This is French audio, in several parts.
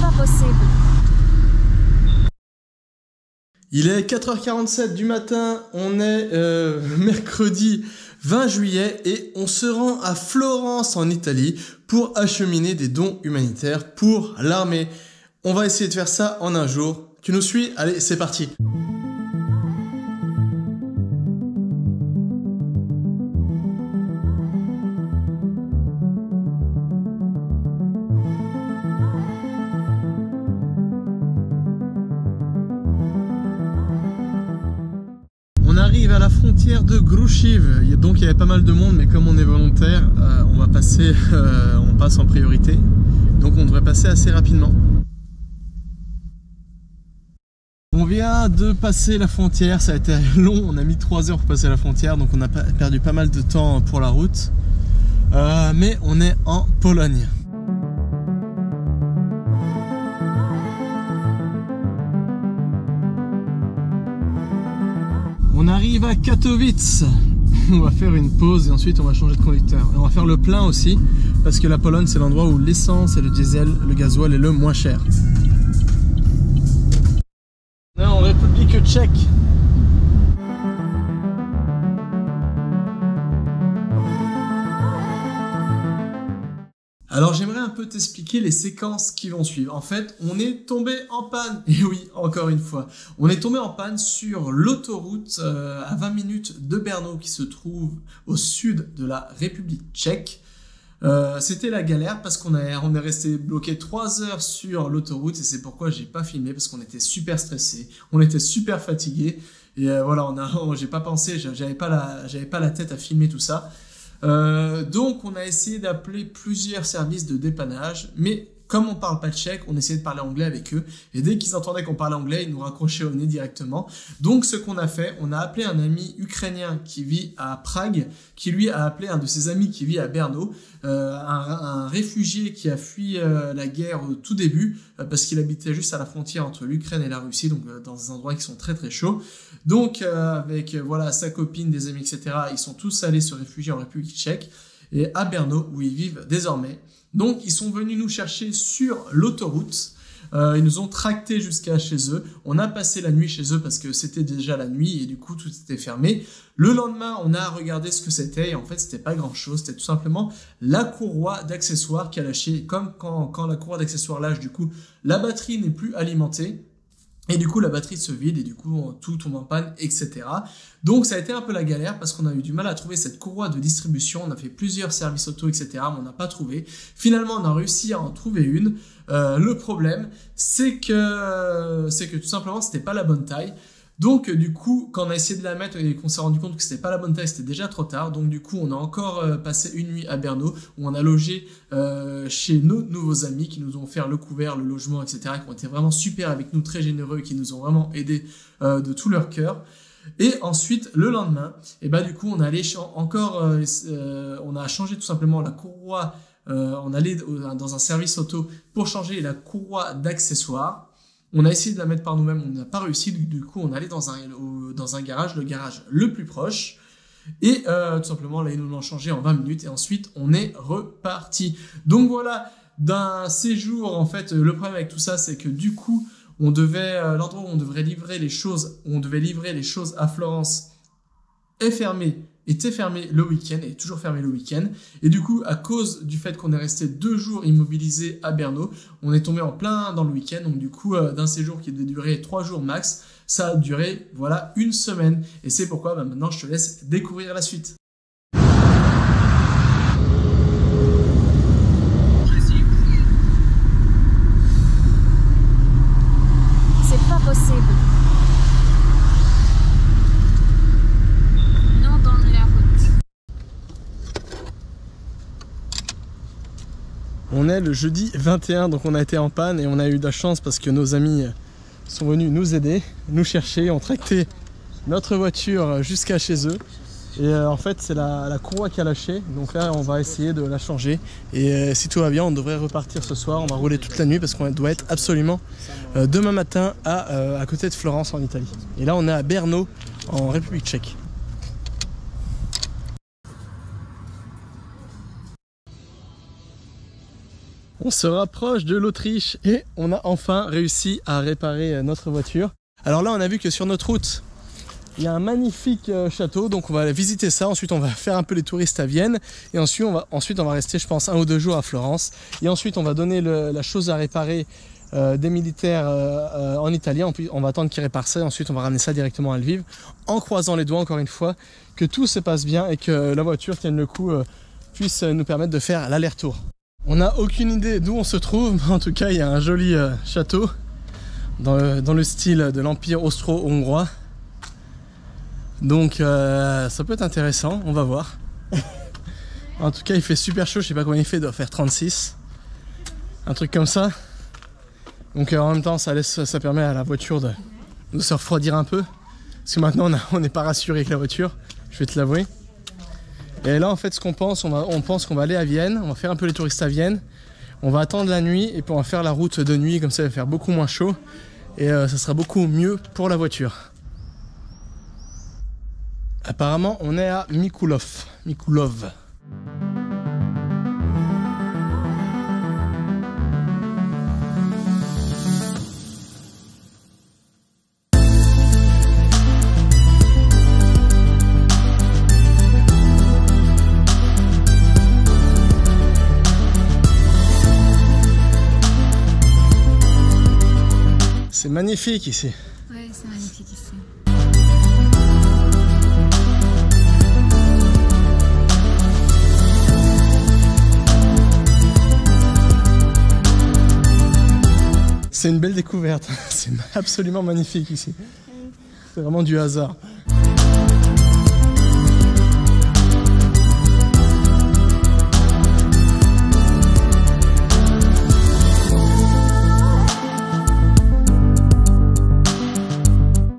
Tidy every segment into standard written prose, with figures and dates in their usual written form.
pas possible. Il est 4h47 du matin, on est mercredi 20 juillet et on se rend à Florence en Italie pour acheminer des dons humanitaires pour l'armée. On va essayer de faire ça en un jour. Tu nous suis? Allez, c'est parti! On arrive à la frontière de Grušiv, donc il y avait pas mal de monde, mais comme on est volontaire, on passe en priorité, donc on devrait passer assez rapidement. On vient de passer la frontière, ça a été long, on a mis 3 heures pour passer la frontière, donc on a perdu pas mal de temps pour la route, mais on est en Pologne. On arrive à Katowice, on va faire une pause et ensuite on va changer de conducteur. Et on va faire le plein aussi, parce que la Pologne c'est l'endroit où l'essence et le diesel, le gasoil est le moins cher. On est en République tchèque. Alors j'aimerais un peu t'expliquer les séquences qui vont suivre. En fait, on est tombé en panne, et oui, encore une fois, on est tombé en panne sur l'autoroute à 20 minutes de Brno qui se trouve au sud de la République tchèque. C'était la galère parce qu'on est resté bloqué 3 heures sur l'autoroute et c'est pourquoi j'ai pas filmé parce qu'on était super stressé, on était super fatigué et voilà, j'ai pas pensé, j'avais pas la tête à filmer tout ça. Donc on a essayé d'appeler plusieurs services de dépannage, mais comme on parle pas tchèque, on essayait de parler anglais avec eux, et dès qu'ils entendaient qu'on parlait anglais, ils nous raccrochaient au nez directement. Donc ce qu'on a fait, on a appelé un ami ukrainien qui vit à Prague, qui lui a appelé un de ses amis qui vit à Brno, un réfugié qui a fui la guerre au tout début, parce qu'il habitait juste à la frontière entre l'Ukraine et la Russie, donc dans des endroits qui sont très très chauds. Donc avec voilà sa copine, des amis, etc., ils sont tous allés se réfugier en République tchèque, et à Brno, où ils vivent désormais. Donc, ils sont venus nous chercher sur l'autoroute. Ils nous ont tractés jusqu'à chez eux. On a passé la nuit chez eux parce que c'était déjà la nuit et du coup, tout était fermé. Le lendemain, on a regardé ce que c'était et en fait, c'était pas grand-chose. C'était tout simplement la courroie d'accessoires qui a lâché. Comme quand la courroie d'accessoires lâche, du coup, la batterie n'est plus alimentée. Et du coup, la batterie se vide et du coup, tout tombe en panne, etc. Donc, ça a été un peu la galère parce qu'on a eu du mal à trouver cette courroie de distribution. On a fait plusieurs services auto, etc. Mais on n'a pas trouvé. Finalement, on a réussi à en trouver une. Le problème, c'est que tout simplement, c'était pas la bonne taille. Donc, du coup, quand on a essayé de la mettre et qu'on s'est rendu compte que c'était pas la bonne taille, c'était déjà trop tard. Donc, du coup, on a encore passé une nuit à Brno où on a logé chez nos nouveaux amis qui nous ont offert le couvert, le logement, etc., qui ont été vraiment super avec nous, très généreux et qui nous ont vraiment aidés de tout leur cœur. Et ensuite, le lendemain, et bah, du coup, on allait on a changé tout simplement la courroie. On allait dans un service auto pour changer la courroie d'accessoires. On a essayé de la mettre par nous-mêmes, on n'a pas réussi. Du coup, on allait dans un garage, le garage le plus proche. Et tout simplement, là, ils nous l'ont changé en 20 minutes. Et ensuite, on est reparti. Donc voilà, d'un séjour, en fait, le problème avec tout ça, c'est que du coup, l'endroit où on devait livrer les choses à Florence était fermé le week-end, et est toujours fermé le week-end. Et du coup, à cause du fait qu'on est resté 2 jours immobilisés à Brno, on est tombé en plein dans le week-end. Donc du coup, d'un séjour qui devait durer 3 jours max, ça a duré, voilà, 1 semaine. Et c'est pourquoi maintenant, je te laisse découvrir la suite. C'est pas possible. On est le jeudi 21, donc on a été en panne et on a eu de la chance parce que nos amis sont venus nous aider, nous chercher, ont tracté notre voiture jusqu'à chez eux. Et en fait, c'est la courroie qui a lâché, donc là on va essayer de la changer. Et si tout va bien, on devrait repartir ce soir, on va rouler toute la nuit parce qu'on doit être absolument demain matin à côté de Florence en Italie. Et là on est à Brno en République tchèque. On se rapproche de l'Autriche et on a enfin réussi à réparer notre voiture. Alors là, on a vu que sur notre route, il y a un magnifique château, donc on va aller visiter ça. Ensuite, on va faire un peu les touristes à Vienne. Et ensuite, on va rester, je pense, 1 ou 2 jours à Florence. Et ensuite, on va donner la chose à réparer des militaires en Italie. On va attendre qu'ils réparent ça. Et ensuite, on va ramener ça directement à Lviv. En croisant les doigts, encore une fois, que tout se passe bien et que la voiture tienne le coup, puisse nous permettre de faire l'aller-retour. On n'a aucune idée d'où on se trouve. Mais en tout cas, il y a un joli château dans le style de l'Empire austro-hongrois. Donc ça peut être intéressant, on va voir. En tout cas il fait super chaud, je sais pas combien il fait, il doit faire 36. Un truc comme ça. Donc en même temps ça permet à la voiture de se refroidir un peu. Parce que maintenant on n'est pas rassuré avec la voiture, je vais te l'avouer. Et là en fait ce qu'on pense, on pense qu'on va aller à Vienne, on va faire un peu les touristes à Vienne. On va attendre la nuit et puis on va faire la route de nuit, comme ça il va faire beaucoup moins chaud. Et ça sera beaucoup mieux pour la voiture. Apparemment, on est à Mikulov. C'est magnifique ici. Ouais, c'est magnifique ici. C'est une belle découverte, c'est absolument magnifique ici. C'est vraiment du hasard.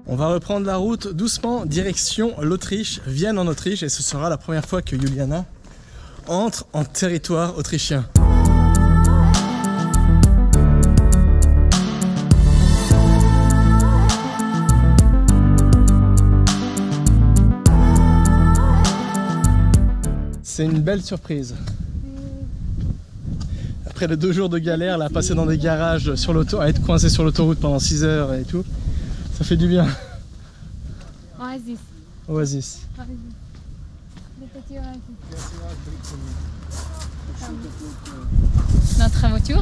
On va reprendre la route doucement, direction l'Autriche, Vienne en Autriche, et ce sera la première fois que Juliana entre en territoire autrichien. C'est une belle surprise. Après les 2 jours de galère, là, passer dans des garages sur l'autoroute, à être coincé sur l'autoroute pendant 6 heures et tout, ça fait du bien. Oasis. Oasis. Le petit oasis. Notre voiture.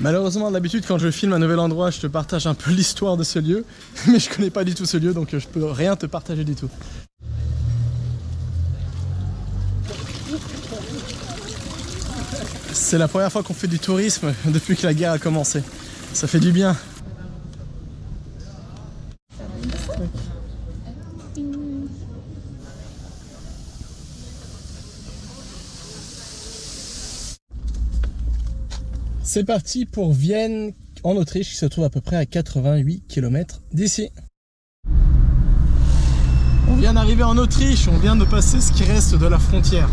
Malheureusement, d'habitude, quand je filme un nouvel endroit, je te partage un peu l'histoire de ce lieu, mais je connais pas du tout ce lieu, donc je peux rien te partager du tout. C'est la première fois qu'on fait du tourisme depuis que la guerre a commencé. Ça fait du bien. C'est parti pour Vienne, en Autriche, qui se trouve à peu près à 88 km d'ici. On vient d'arriver en Autriche, on vient de passer ce qui reste de la frontière.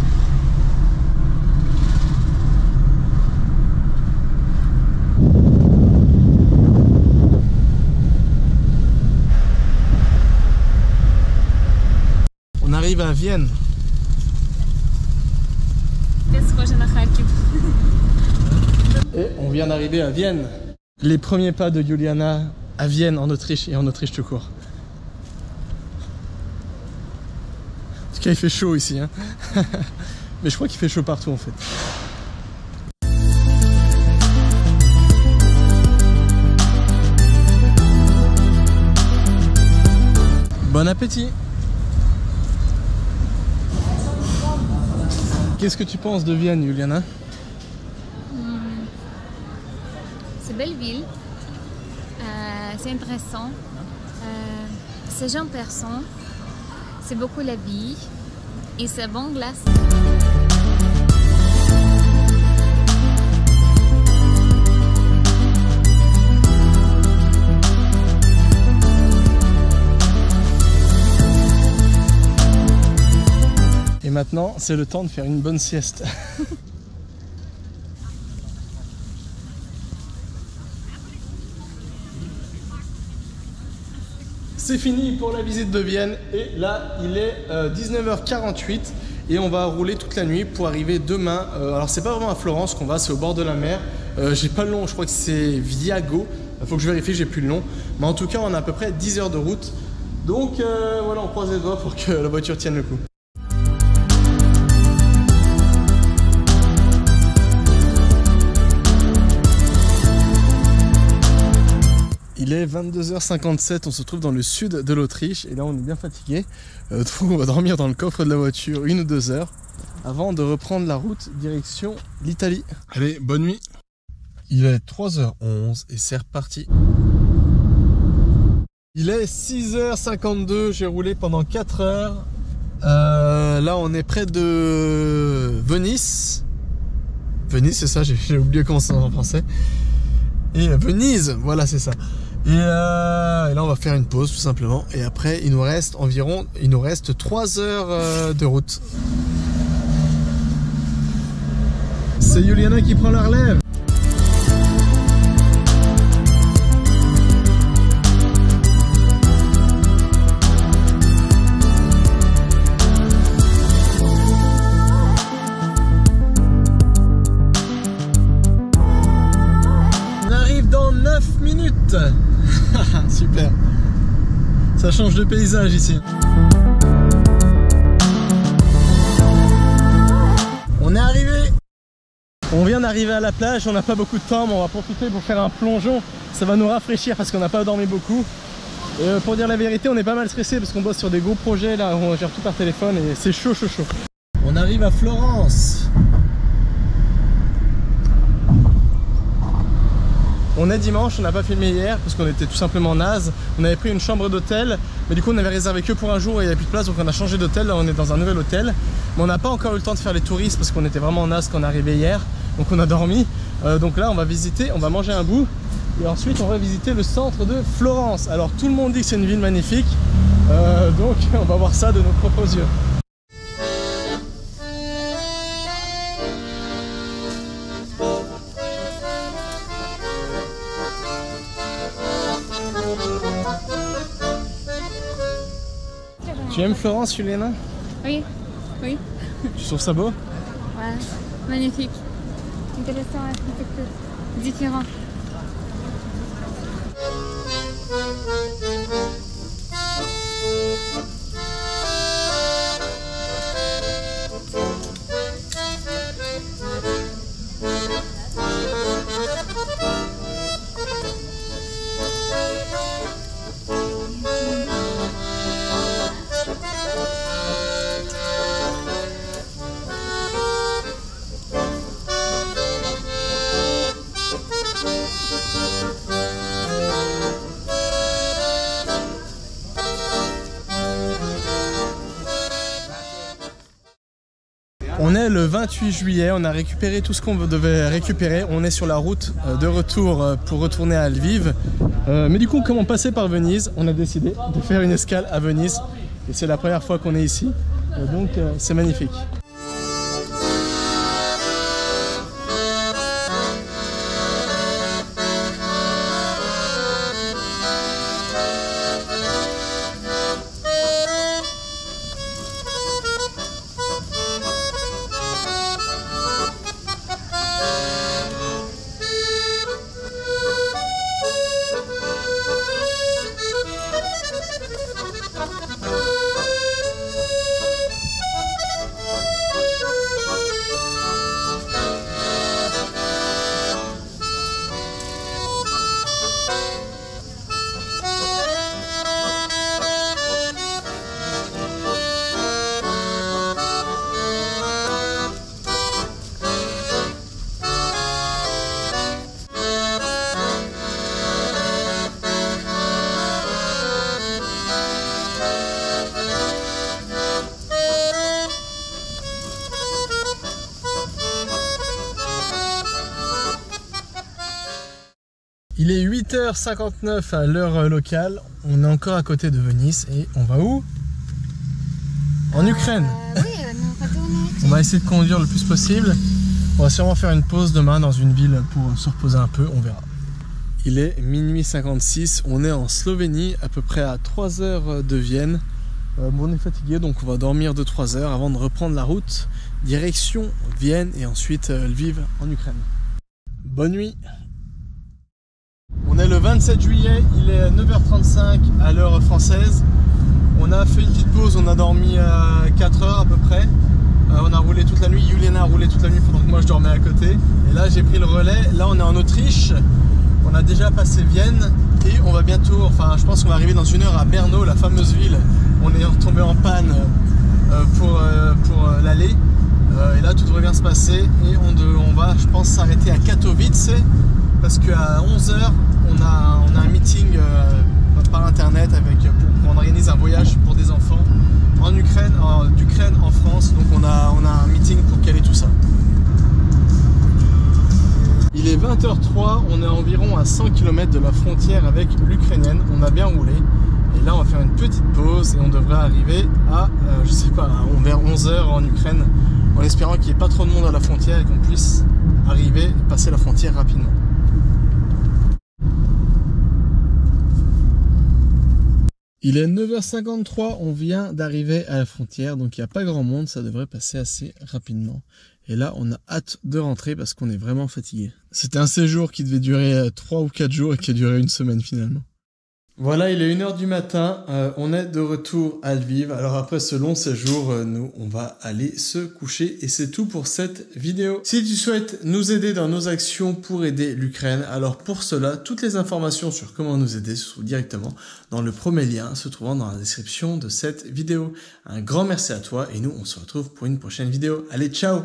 On arrive à Vienne. Et on vient d'arriver à Vienne. Les premiers pas de Juliana à Vienne en Autriche et en Autriche tout court. En tout cas il fait chaud ici, hein. Mais je crois qu'il fait chaud partout en fait. Bon appétit. Qu'est-ce que tu penses de Vienne, Juliana? C'est une belle ville, c'est intéressant, c'est gens persans, c'est beaucoup la vie et c'est bon glace. Et maintenant, c'est le temps de faire une bonne sieste. C'est fini pour la visite de Vienne et là il est 19h48 et on va rouler toute la nuit pour arriver demain. Alors c'est pas vraiment à Florence qu'on va, c'est au bord de la mer. J'ai pas le nom, je crois que c'est Viago. Il faut que je vérifie, j'ai plus le nom. Mais en tout cas on a à peu près 10 heures de route. Donc voilà, on croise les doigts pour que la voiture tienne le coup. Il est 22h57, on se trouve dans le sud de l'Autriche et là on est bien fatigué. Donc on va dormir dans le coffre de la voiture 1 ou 2 heures avant de reprendre la route direction l'Italie. Allez, bonne nuit. Il est 3h11 et c'est reparti. Il est 6h52, j'ai roulé pendant 4 heures. Là on est près de Venise. Venise c'est ça, j'ai oublié comment c'est en français. Et Venise, voilà c'est ça. Et là on va faire une pause tout simplement et après il nous reste 3 heures de route. C'est Juliana qui prend la relève. On arrive dans 9 minutes. Super. Ça change de paysage ici. On est arrivé. On vient d'arriver à la plage, on n'a pas beaucoup de temps, mais on va profiter pour faire un plongeon. Ça va nous rafraîchir parce qu'on n'a pas dormi beaucoup. Et pour dire la vérité, on est pas mal stressé parce qu'on bosse sur des gros projets là, on gère tout par téléphone et c'est chaud. On arrive à Florence. On est dimanche, on n'a pas filmé hier parce qu'on était tout simplement naze. On avait pris une chambre d'hôtel, mais du coup on avait réservé que pour un jour et il n'y avait plus de place, donc on a changé d'hôtel. Là on est dans un nouvel hôtel, mais on n'a pas encore eu le temps de faire les touristes parce qu'on était vraiment naze quand on est arrivé hier. Donc on a dormi. Donc là on va visiter, on va manger un bout et ensuite on va visiter le centre de Florence. Alors tout le monde dit que c'est une ville magnifique, donc on va voir ça de nos propres yeux. Tu aimes Florence, Juliana? Oui, oui. Tu trouves ça beau? Ouais, magnifique. Intéressant, architecture. Différent. On est le 28 juillet, on a récupéré tout ce qu'on devait récupérer. On est sur la route de retour pour retourner à Lviv. Mais du coup, comme on passait par Venise, on a décidé de faire une escale à Venise. Et c'est la première fois qu'on est ici. Donc c'est magnifique. Il est 8h59 à l'heure locale, on est encore à côté de Venise et on va où? En Ukraine. Oui, on va retourner. On va essayer de conduire le plus possible. On va sûrement faire une pause demain dans une ville pour se reposer un peu, on verra. Il est minuit 56, on est en Slovénie, à peu près à 3 heures de Vienne. On est fatigué, donc on va dormir 2-3 heures avant de reprendre la route, direction Vienne et ensuite Lviv en Ukraine. Bonne nuit. On est le 27 juillet, il est 9h35 à l'heure française. On a fait une petite pause, on a dormi 4 heures à peu près. On a roulé toute la nuit, Juliana a roulé toute la nuit pendant que moi je dormais à côté. Et là j'ai pris le relais, là on est en Autriche. On a déjà passé Vienne et on va bientôt, enfin je pense qu'on va arriver dans 1 heure à Brno, la fameuse ville. On est tombé en panne pour l'aller. Et là tout devrait bien se passer et on va je pense s'arrêter à Katowice parce qu'à 11 h on a un meeting par internet pour on organise un voyage pour des enfants en Ukraine, d'Ukraine en France. Donc on a un meeting pour caler tout ça. Il est 20h03, on est environ à 100 km de la frontière avec l'Ukrainienne, on a bien roulé. Et là on va faire une petite pause et on devrait arriver à, je sais pas, vers 11 h en Ukraine, en espérant qu'il n'y ait pas trop de monde à la frontière et qu'on puisse arriver et passer la frontière rapidement. Il est 9h53, on vient d'arriver à la frontière, donc il n'y a pas grand monde, ça devrait passer assez rapidement. Et là, on a hâte de rentrer parce qu'on est vraiment fatigué. C'était un séjour qui devait durer 3 ou 4 jours et qui a duré 1 semaine finalement. Voilà, il est 1 h du matin, on est de retour à Lviv. Alors après ce long séjour, nous, on va aller se coucher et c'est tout pour cette vidéo. Si tu souhaites nous aider dans nos actions pour aider l'Ukraine, alors pour cela, toutes les informations sur comment nous aider se trouvent directement dans le premier lien se trouvant dans la description de cette vidéo. Un grand merci à toi et nous, on se retrouve pour une prochaine vidéo. Allez, ciao!